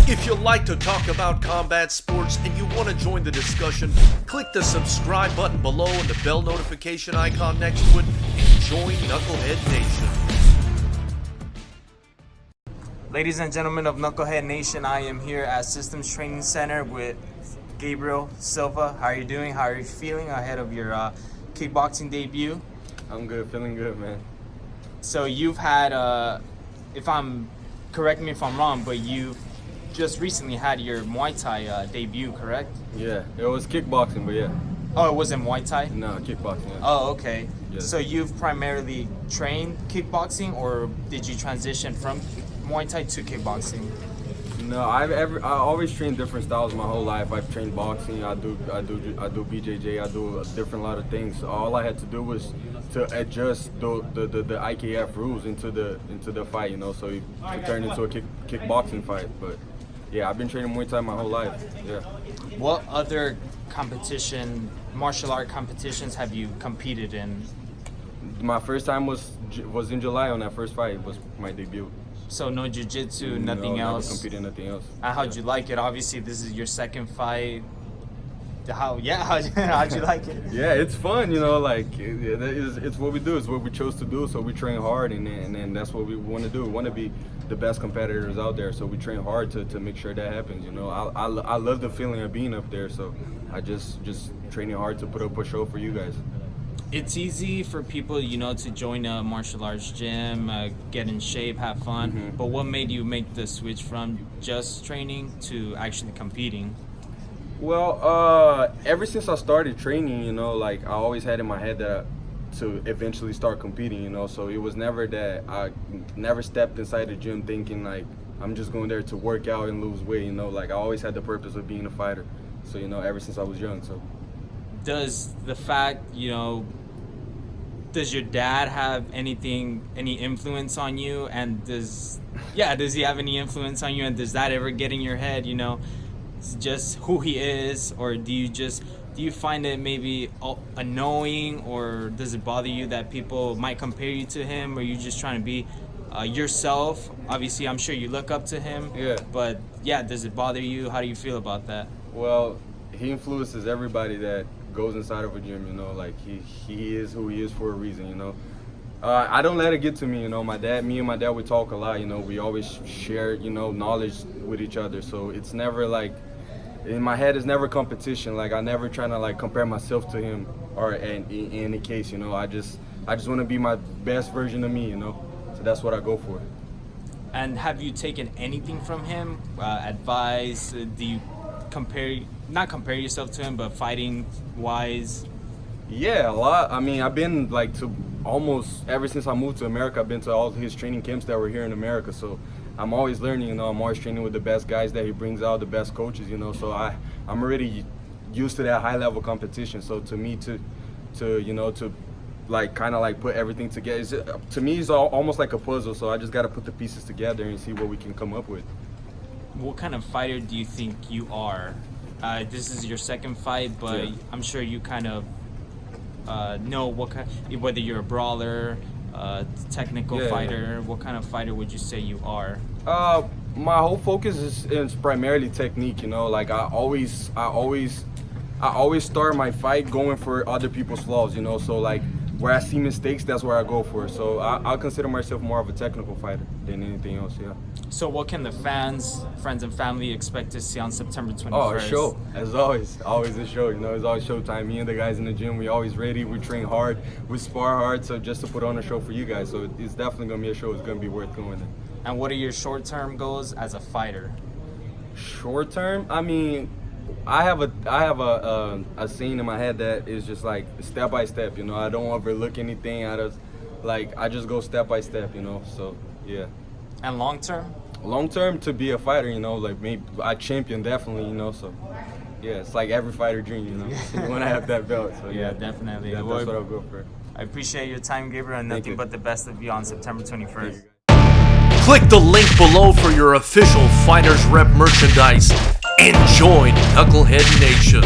If you like to talk about combat sports and you want to join the discussion, click the subscribe button below and the bell notification icon next to it and join Knucklehead Nation. Ladies and gentlemen of Knucklehead Nation, I am here at Systems Training Center with Gabriel Silva. How are you doing? How are you feeling ahead of your kickboxing debut? I'm good, feeling good, man. So you've had, correct me if I'm wrong, but you've just recently had your Muay Thai debut, correct? Yeah, it was kickboxing, but yeah. Oh, it wasn't Muay Thai? No, kickboxing, yeah. Oh, okay. Yeah. So you've primarily trained kickboxing, or did you transition from Muay Thai to kickboxing? No, I always trained different styles my whole life. I've trained boxing, I do BJJ, I do a different lot of things. So all I had to do was to adjust the IKF rules into the fight, you know, so it turned into a kickboxing fight. But yeah, I've been training Muay Thai my whole life. Yeah. What other martial art competitions have you competed in? My first time was in July on that first fight. It was my debut. So no jiu-jitsu, nothing else? No, competing nothing else. How'd you like it? Obviously, this is your second fight. How'd you like it? Yeah, it's fun, you know, like, it's what we do. It's what we chose to do, so we train hard, and that's what we want to do. We want to be the best competitors out there, so we train hard to make sure that happens, you know. I love the feeling of being up there, so I just training hard to put up a show for you guys. It's easy for people, you know, to join a martial arts gym, get in shape, have fun. Mm-hmm. But what made you make the switch from just training to actually competing? Well, ever since I started training, you know, like I always had in my head that to eventually start competing, you know. So it was never that I never stepped inside the gym thinking like I'm just going there to work out and lose weight, you know. Like I always had the purpose of being a fighter. So, you know, ever since I was young. So does the fact, you know, does your dad have any influence on you, and does he have any influence on you, and does that ever get in your head, you know, just who he is, or do you find it maybe annoying, or does it bother you that people might compare you to him, or you just trying to be yourself? Obviously, I'm sure you look up to him. Yeah. But yeah, does it bother you? How do you feel about that? Well, he influences everybody that goes inside of a gym, you know, like he is who he is for a reason, you know. I don't let it get to me, you know. Me and my dad, we talk a lot, you know. We always share, you know, knowledge with each other. So it's never like, in my head, it's never competition. Like I never trying to like compare myself to him, or in any case, you know. I just want to be my best version of me, you know. So that's what I go for. And have you taken anything from him? Advice? Do you not compare yourself to him, but fighting wise? Yeah, a lot. I mean, I've been like to almost ever since I moved to America. I've been to all his training camps that were here in America. So I'm always learning, you know. I'm always training with the best guys that he brings out, the best coaches, you know. So I'm already used to that high level competition. So to me, to you know, to like kind of like put everything together, to me it's almost like a puzzle. So I just got to put the pieces together and see what we can come up with. What kind of fighter do you think you are? This is your second fight, but yeah. I'm sure you kind of know whether you're a brawler, technical fighter. What kind of fighter would you say you are? My whole focus is primarily technique, you know. Like I always start my fight going for other people's flaws, you know. So like where I see mistakes, that's where I go for. So I'll consider myself more of a technical fighter than anything else, yeah. So what can the fans, friends, and family expect to see on September 21st? Oh, a show, as always. Always a show, you know. It's always showtime. Me and the guys in the gym, we always ready. We train hard. We spar hard, so just to put on a show for you guys. So it's definitely going to be a show. It's going to be worth going to. And what are your short-term goals as a fighter? Short-term? I mean, I have a scene in my head that is just like step by step, you know. I don't overlook anything. I just go step by step, you know. So yeah. And long term? Long term, to be a fighter, you know, like maybe a champion, definitely, you know. So yeah, it's like every fighter dream, you know. You want to have that belt. So yeah, definitely. That's what I'll go for. I appreciate your time, Gabriel, and nothing but the best of you on September 21st. Click the link below for your official FightersRep merchandise and join Knucklehead Nation.